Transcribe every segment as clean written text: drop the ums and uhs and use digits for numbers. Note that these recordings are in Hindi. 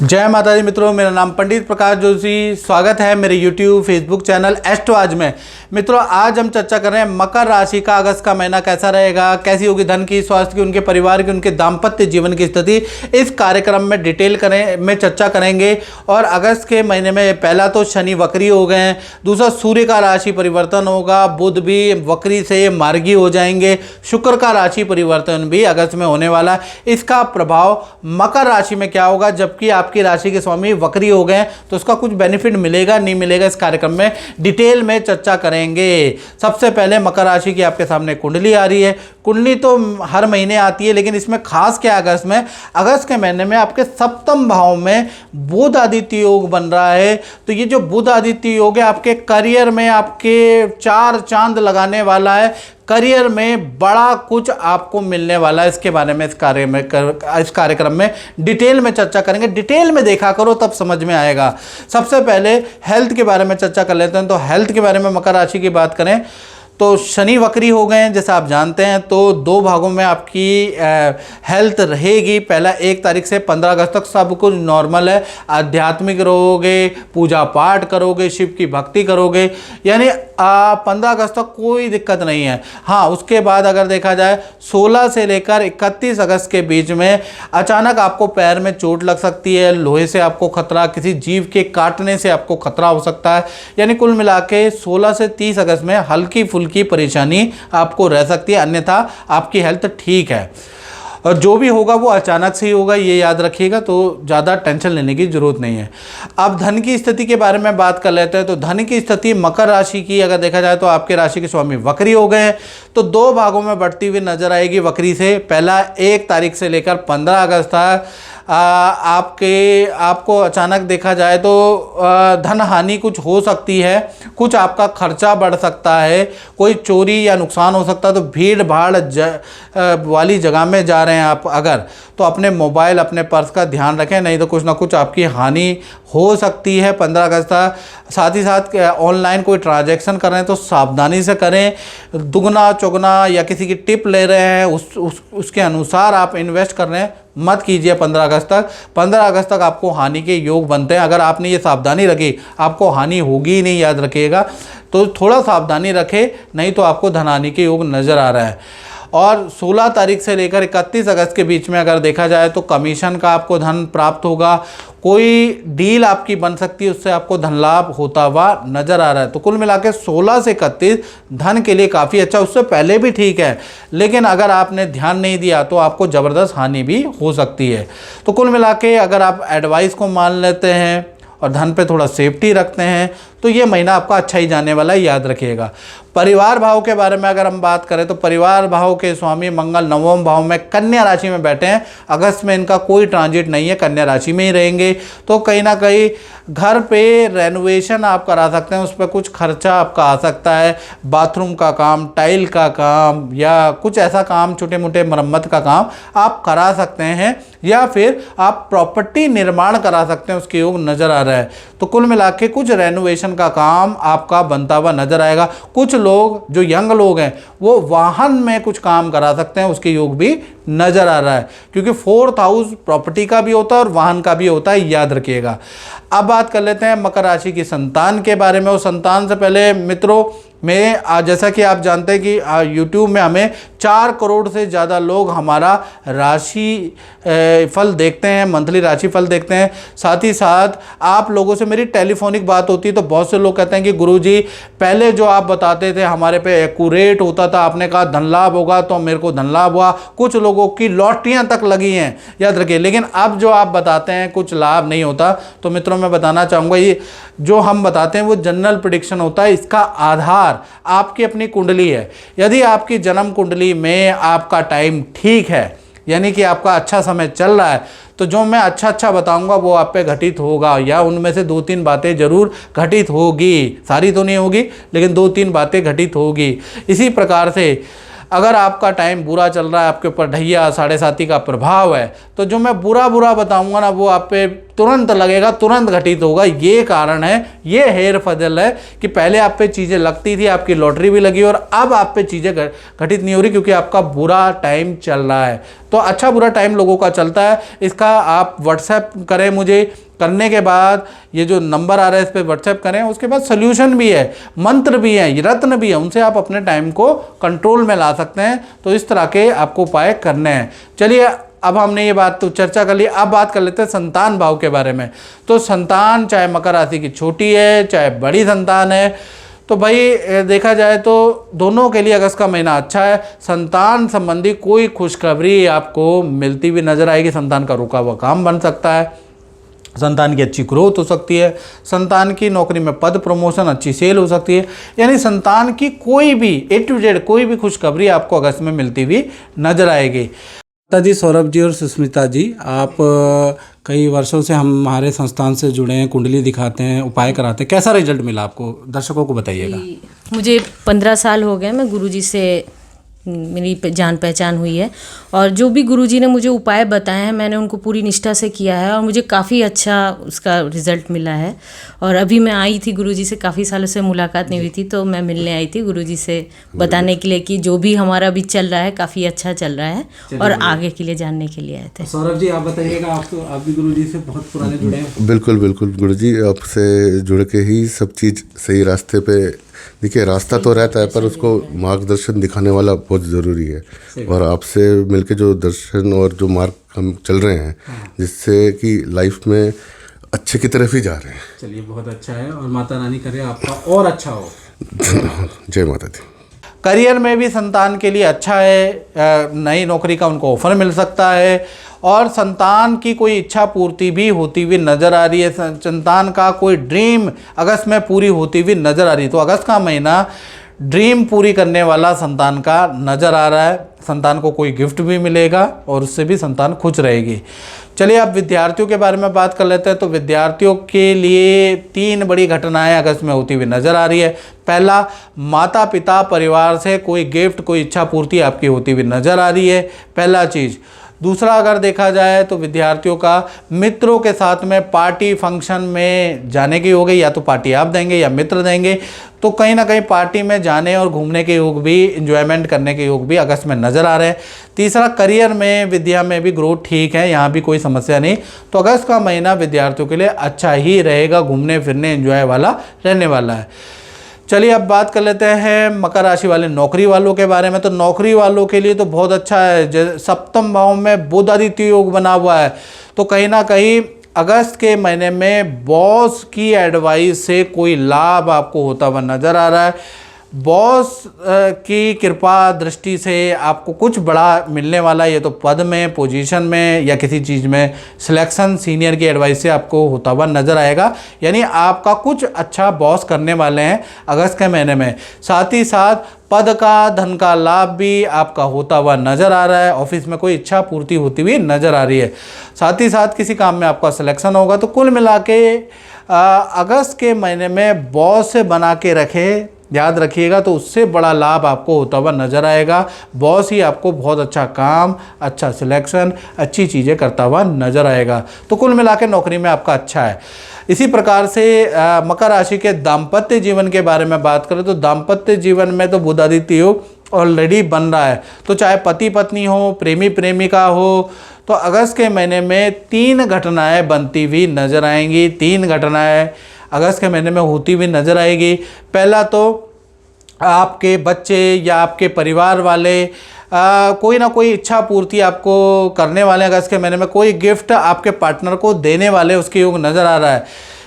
जय माता दी मित्रों, मेरा नाम पंडित प्रकाश जोशी। स्वागत है मेरे YouTube फेसबुक चैनल एस्ट्रो आज में। मित्रों, आज हम चर्चा कर रहे हैं मकर राशि का अगस्त का महीना कैसा रहेगा, कैसी होगी धन की, स्वास्थ्य की, उनके परिवार की, उनके दाम्पत्य जीवन की स्थिति। इस कार्यक्रम में डिटेल में चर्चा करेंगे। और अगस्त के महीने में पहला तो शनि वक्री हो गए हैं, दूसरा सूर्य का राशि परिवर्तन होगा, बुध भी वक्री से मार्गी हो जाएंगे, शुक्र का राशि परिवर्तन भी अगस्त में होने वाला है। इसका प्रभाव मकर राशि में क्या होगा, जबकि आपकी राशि के स्वामी वक्री हो गए तो उसका कुछ बेनिफिट मिलेगा नहीं मिलेगा, इस कार्यक्रम में डिटेल में चर्चा करेंगे। सबसे पहले मकर राशि की आपके सामने कुंडली आ रही है। कुंडली तो हर महीने आती है, लेकिन इसमें खास क्या अगस्त में, अगस्त के महीने में आपके सप्तम भाव में बुध आदित्य योग बन रहा है। तो ये जो बुध आदित्य योग है आपके करियर में आपके चार चांद लगाने वाला है, करियर में बड़ा कुछ आपको मिलने वाला है। इसके बारे में इस कार्यक्रम में डिटेल में चर्चा करेंगे। डिटेल में देखा करो तब समझ में आएगा। सबसे पहले हेल्थ के बारे में चर्चा कर लेते हैं। तो हेल्थ के बारे में मकर राशि की बात करें तो शनि वक्री हो गए हैं जैसा आप जानते हैं, तो दो भागों में आपकी हेल्थ रहेगी। पहला 1 तारीख से 15 अगस्त तक सब कुछ नॉर्मल है। आध्यात्मिक रहोगे, पूजा पाठ करोगे, शिव की भक्ति करोगे, यानी 15 अगस्त तक कोई दिक्कत नहीं है। हाँ, उसके बाद अगर देखा जाए 16 से लेकर 31 अगस्त के बीच में अचानक आपको पैर में चोट लग सकती है, लोहे से आपको खतरा, किसी जीव के काटने से आपको खतरा हो सकता है। यानी कुल मिला के 16 से 30 अगस्त में हल्की की परेशानी आपको रह सकती है, अन्यथा आपकी हेल्थ ठीक है। और जो भी होगा वो अचानक से ही होगा, ये याद रखिएगा, तो ज़्यादा टेंशन लेने की जरूरत नहीं है। अब धन की स्थिति के बारे में बात कर लेते हैं। तो धन की स्थिति मकर राशि की अगर देखा जाए तो आपके राशि के स्वामी वक्री हो गए हैं, तो दो भागों में बढ़ती हुई नजर आएगी वक्री से। पहला 1 तारीख से लेकर 15 अगस्त तक आपको अचानक देखा जाए तो धन हानि कुछ हो सकती है, कुछ आपका खर्चा बढ़ सकता है, कोई चोरी या नुकसान हो सकता है। तो भीड़ भाड़ वाली जगह में जा रहे हैं आप अगर, तो अपने मोबाइल, अपने पर्स का ध्यान रखें, नहीं तो कुछ ना कुछ आपकी हानि हो सकती है 15 अगस्त तक। साथ ही साथ ऑनलाइन कोई ट्रांजैक्शन कर रहे हैं तो सावधानी से करें। दुगना चौगुना या किसी की टिप ले रहे हैं उसके अनुसार आप इन्वेस्ट कर रहे हैं, मत कीजिए 15 अगस्त तक। 15 अगस्त तक आपको हानि के योग बनते हैं। अगर आपने ये सावधानी रखी आपको हानि होगी ही नहीं, याद रखिएगा। तो थोड़ा सावधानी रखें, नहीं तो आपको धन हानि के योग नज़र आ रहा है। और 16 तारीख से लेकर 31 अगस्त के बीच में अगर देखा जाए तो कमीशन का आपको धन प्राप्त होगा, कोई डील आपकी बन सकती है, उससे आपको धन लाभ होता हुआ नजर आ रहा है। तो कुल मिला के 16 से 31 धन के लिए काफ़ी अच्छा, उससे पहले भी ठीक है, लेकिन अगर आपने ध्यान नहीं दिया तो आपको ज़बरदस्त हानि भी हो सकती है। तो कुल मिला के अगर आप एडवाइस को मान लेते हैं और धन पे थोड़ा सेफ्टी रखते हैं तो ये महीना आपका अच्छा ही जाने वाला है, याद रखिएगा। परिवार भाव के बारे में अगर हम बात करें तो परिवार भाव के स्वामी मंगल 9वें भाव में कन्या राशि में बैठे हैं। अगस्त में इनका कोई ट्रांजिट नहीं है, कन्या राशि में ही रहेंगे। तो कहीं ना कहीं घर पे रेनोवेशन आप करा सकते हैं, उस पर कुछ खर्चा आपका आ सकता है। बाथरूम का काम, टाइल का काम या कुछ ऐसा काम, छोटे मोटे मरम्मत का काम आप करा सकते हैं, या फिर आप प्रॉपर्टी निर्माण करा सकते हैं, उसके योग नज़र आ रहा है। तो कुल मिला के कुछ रेनोवेशन का काम आपका बनता हुआ नजर आएगा। कुछ लोग जो यंग लोग हैं वो वाहन में कुछ काम करा सकते हैं, उसके योग भी नजर आ रहा है, क्योंकि 4th हाउस प्रॉपर्टी का भी होता है और वाहन का भी होता है, याद रखिएगा। अब बात कर लेते हैं मकर राशि की संतान के बारे में। और संतान से पहले मित्रों, मैं जैसा कि आप जानते हैं कि YouTube में हमें 4 करोड़ से ज़्यादा लोग हमारा राशि फल देखते हैं, मंथली राशि फल देखते हैं। साथ ही साथ आप लोगों से मेरी टेलीफोनिक बात होती है तो बहुत से लोग कहते हैं कि गुरुजी पहले जो आप बताते थे हमारे पे एक्यूरेट होता था, आपने कहा धन लाभ होगा तो मेरे को धन लाभ हुआ, कुछ लोगों की लॉटरियां तक लगी हैं, याद रखिए। लेकिन अब जो आप बताते हैं कुछ लाभ नहीं होता। तो मित्रों मैं बताना चाहूँगा, ये जो हम बताते हैं वो जनरल प्रेडिक्शन होता है, इसका आधार आपकी अपनी कुंडली है। यदि आपकी जन्म कुंडली में आपका टाइम ठीक है, यानी कि आपका अच्छा समय चल रहा है, तो जो मैं अच्छा बताऊंगा वो आप पे घटित होगा, या उनमें से 2-3 बातें जरूर घटित होगी। सारी तो नहीं होगी, लेकिन 2-3 बातें घटित होगी। इसी प्रकार से अगर आपका टाइम बुरा चल रहा है, आपके ऊपर ढैया 7.5 का प्रभाव है, तो जो मैं बुरा बताऊंगा ना वो आप पे तुरंत लगेगा, तुरंत घटित होगा। ये कारण है, ये हेर फजल है कि पहले आप पे चीज़ें लगती थी, आपकी लॉटरी भी लगी, और अब आप पे चीज़ें घटित नहीं हो रही क्योंकि आपका बुरा टाइम चल रहा है। तो अच्छा बुरा टाइम लोगों का चलता है। इसका आप व्हाट्सएप करें मुझे, करने के बाद ये जो नंबर आ रहा है इस पर व्हाट्सएप करें, उसके बाद सोल्यूशन भी है, मंत्र भी है, रत्न भी है, उनसे आप अपने टाइम को कंट्रोल में ला सकते हैं। तो इस तरह के आपको उपाय करने हैं। चलिए, अब हमने ये बात तो चर्चा कर ली, अब बात कर लेते हैं संतान भाव के बारे में। तो संतान चाहे मकर राशि की छोटी है चाहे बड़ी संतान है, तो भाई देखा जाए तो दोनों के लिए अगस्त का महीना अच्छा है। संतान संबंधी कोई खुशखबरी आपको मिलती हुई नजर आएगी। संतान का रुका हुआ काम बन सकता है, संतान की अच्छी ग्रोथ हो सकती है, संतान की नौकरी में पद प्रमोशन, अच्छी सेल हो सकती है। यानी संतान की कोई भी A to Z कोई भी खुशखबरी आपको अगस्त में मिलती हुई नजर आएगी। जी सौरभ जी और सुष्मिता जी, आप कई वर्षों से हमारे संस्थान से जुड़े हैं, कुंडली दिखाते हैं, उपाय कराते हैं, कैसा रिजल्ट मिला आपको, दर्शकों को बताइएगा। मुझे 15 साल हो गए, मैं गुरुजी से मेरी जान पहचान हुई है, और जो भी गुरुजी ने मुझे उपाय बताए हैं मैंने उनको पूरी निष्ठा से किया है और मुझे काफ़ी अच्छा उसका रिज़ल्ट मिला है। और अभी मैं आई थी गुरुजी से, काफ़ी सालों से मुलाकात नहीं हुई थी, तो मैं मिलने आई थी गुरुजी से बताने के लिए कि जो भी हमारा अभी चल रहा है काफ़ी अच्छा चल रहा है और आगे के लिए जानने के लिए आए थे। सौरभ जी, आप बताइएगा, आप भी गुरुजी से बहुत पुराने जुड़े हैं। बिल्कुल बिल्कुल गुरुजी, आपसे जुड़ के ही सब चीज़ सही रास्ते पे। देखिए, रास्ता तो रहता है पर उसको मार्गदर्शन दिखाने वाला बहुत ज़रूरी है। और आपसे मिलके जो दर्शन और जो मार्ग हम चल रहे हैं, जिससे कि लाइफ में अच्छे की तरफ ही जा रहे हैं। चलिए, बहुत अच्छा है और माता रानी करे आपका और अच्छा हो। जय माता दी। करियर में भी संतान के लिए अच्छा है, नई नौकरी का उनको ऑफर मिल सकता है और संतान की कोई इच्छा पूर्ति भी होती हुई नज़र आ रही है। संतान का कोई ड्रीम अगस्त में पूरी होती हुई नज़र आ रही है। तो अगस्त का महीना ड्रीम पूरी करने वाला संतान का नज़र आ रहा है। संतान को कोई गिफ्ट भी मिलेगा और उससे भी संतान खुश रहेगी। चलिए, अब विद्यार्थियों के बारे में बात कर लेते हैं। तो विद्यार्थियों के लिए 3 बड़ी घटनाएं अगस्त में होती हुई नज़र आ रही है। पहला, माता पिता परिवार से कोई गिफ्ट, कोई इच्छा पूर्ति आपकी होती हुई नज़र आ रही है, पहला चीज़। दूसरा, अगर देखा जाए तो विद्यार्थियों का मित्रों के साथ में पार्टी फंक्शन में जाने की योग है, या तो पार्टी आप देंगे या मित्र देंगे, तो कहीं ना कहीं पार्टी में जाने और घूमने के योग भी, इंजॉयमेंट करने के योग भी अगस्त में नज़र आ रहे हैं। तीसरा, करियर में, विद्या में भी ग्रोथ ठीक है, यहाँ भी कोई समस्या नहीं। तो अगस्त का महीना विद्यार्थियों के लिए अच्छा ही रहेगा, घूमने फिरने एंजॉय वाला रहने वाला है। चलिए, अब बात कर लेते हैं मकर राशि वाले नौकरी वालों के बारे में। तो नौकरी वालों के लिए तो बहुत अच्छा है। सप्तम भाव में बुध आदित्य योग बना हुआ है, तो कहीं ना कहीं अगस्त के महीने में बॉस की एडवाइस से कोई लाभ आपको होता हुआ नज़र आ रहा है। बॉस की कृपा दृष्टि से आपको कुछ बड़ा मिलने वाला है, ये तो पद में, पोजीशन में या किसी चीज़ में सिलेक्शन सीनियर की एडवाइस से आपको होता हुआ नज़र आएगा। यानी आपका कुछ अच्छा बॉस करने वाले हैं अगस्त के महीने में। साथ ही साथ पद का, धन का लाभ भी आपका होता हुआ नज़र आ रहा है। ऑफिस में कोई इच्छा पूर्ति होती हुई नज़र आ रही है। साथ ही साथ किसी काम में आपका सिलेक्शन होगा। तो कुल मिला के अगस्त के महीने में बॉस से बना के रखे, याद रखिएगा, तो उससे बड़ा लाभ आपको होता हुआ नज़र आएगा। बॉस ही आपको बहुत अच्छा काम, अच्छा सिलेक्शन, अच्छी चीज़ें करता हुआ नज़र आएगा। तो कुल मिला के नौकरी में आपका अच्छा है। इसी प्रकार से मकर राशि के दाम्पत्य जीवन के बारे में बात करें तो दाम्पत्य जीवन में तो बुध आदित्य योग ऑलरेडी बन रहा है। तो चाहे पति पत्नी हो, प्रेमी प्रेमिका हो, तो अगस्त के महीने में 3 घटनाएं बनती हुई नज़र आएंगी। 3 घटनाएं अगस्त के महीने में होती हुई नज़र आएगी। पहला तो आपके बच्चे या आपके परिवार वाले कोई ना कोई इच्छा पूर्ति आपको करने वाले हैं। अगस्त के महीने में कोई गिफ्ट आपके पार्टनर को देने वाले, उसके योग नज़र आ रहा है।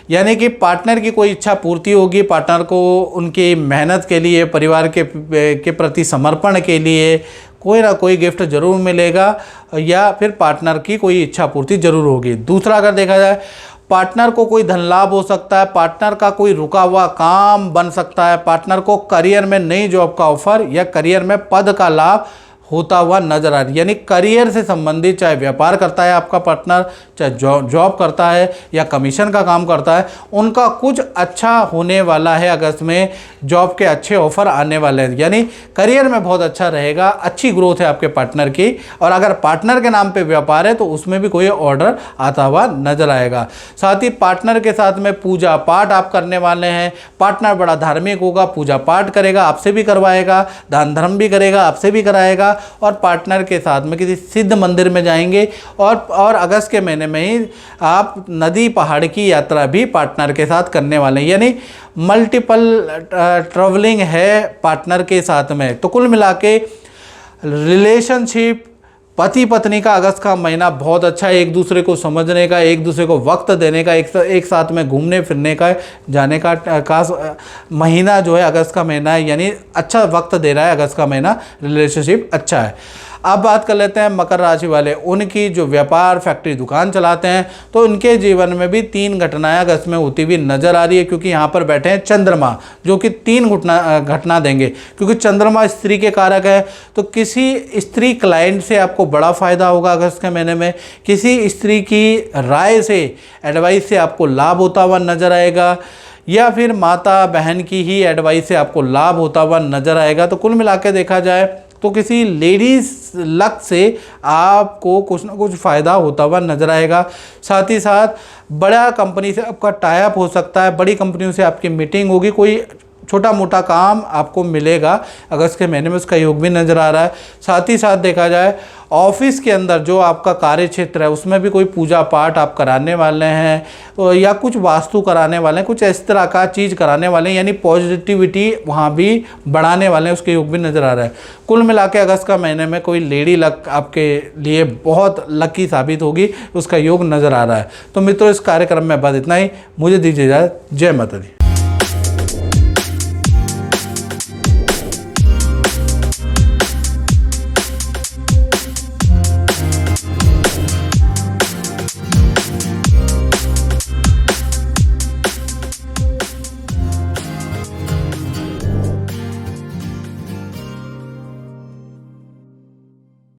यानी कि पार्टनर की कोई इच्छा पूर्ति होगी, पार्टनर को उनकी मेहनत के लिए, परिवार के प्रति समर्पण के लिए कोई ना कोई गिफ्ट जरूर मिलेगा, या फिर पार्टनर की कोई इच्छा पूर्ति जरूर होगी। दूसरा, अगर देखा जाए, पार्टनर को कोई धन लाभ हो सकता है, पार्टनर का कोई रुका हुआ काम बन सकता है, पार्टनर को करियर में नई जॉब का ऑफर या करियर में पद का लाभ होता हुआ नजर आ रही है। यानी करियर से संबंधित, चाहे व्यापार करता है आपका पार्टनर, चाहे जॉब करता है या कमीशन का काम करता है, उनका कुछ अच्छा होने वाला है। अगस्त में जॉब के अच्छे ऑफर आने वाले हैं, यानी करियर में बहुत अच्छा रहेगा, अच्छी ग्रोथ है आपके पार्टनर की। और अगर पार्टनर के नाम पे व्यापार है तो उसमें भी कोई ऑर्डर आता हुआ नजर आएगा। साथ ही पार्टनर के साथ में पूजा पाठ आप करने वाले हैं। पार्टनर बड़ा धार्मिक होगा, पूजा पाठ करेगा, आपसे भी करवाएगा, दान धर्म भी करेगा, आपसे भी कराएगा। और पार्टनर के साथ में किसी सिद्ध मंदिर में जाएंगे। और अगस्त के महीने में ही आप नदी पहाड़ की यात्रा भी पार्टनर के साथ करने वाले हैं। यानी मल्टीपल ट्रैवलिंग है पार्टनर के साथ में। तो कुल मिला के रिलेशनशिप, पति पत्नी का अगस्त का महीना बहुत अच्छा है। एक दूसरे को समझने का, एक दूसरे को वक्त देने का, एक साथ में घूमने फिरने का, जाने का महीना जो है अगस्त का महीना है। यानी अच्छा वक्त दे रहा है अगस्त का महीना, रिलेशनशिप अच्छा है। अब बात कर लेते हैं मकर राशि वाले, उनकी जो व्यापार फैक्ट्री दुकान चलाते हैं तो उनके जीवन में भी 3 घटनाएं अगस्त में होती हुई नजर आ रही है। क्योंकि यहाँ पर बैठे हैं चंद्रमा, जो कि 3 घटना देंगे। क्योंकि चंद्रमा स्त्री के कारक है, तो किसी स्त्री क्लाइंट से आपको बड़ा फायदा होगा अगस्त के महीने में। किसी स्त्री की राय से, एडवाइस से आपको लाभ होता हुआ नजर आएगा, या फिर माता बहन की ही एडवाइस से आपको लाभ होता हुआ नजर आएगा। तो कुल मिला के देखा जाए तो किसी लेडीज लक से आपको कुछ ना कुछ फ़ायदा होता हुआ नजर आएगा। साथ ही साथ बड़ा कंपनी से आपका टाई अप हो सकता है, बड़ी कंपनियों से आपकी मीटिंग होगी, कोई छोटा मोटा काम आपको मिलेगा अगस्त के महीने में, उसका योग भी नज़र आ रहा है। साथ ही साथ देखा जाए ऑफिस के अंदर जो आपका कार्य क्षेत्र है उसमें भी कोई पूजा पाठ आप कराने वाले हैं या कुछ वास्तु कराने वाले हैं, कुछ इस तरह का चीज़ कराने वाले हैं। यानी पॉजिटिविटी वहाँ भी बढ़ाने वाले हैं, उसके योग भी नज़र आ रहा है। कुल मिला के अगस्त का महीने में कोई लेडी लक आपके लिए बहुत लकी साबित होगी, उसका योग नज़र आ रहा है। तो मित्रों, इस कार्यक्रम में बस इतना ही। मुझे दीजिए इजाज़त। जय माता दी।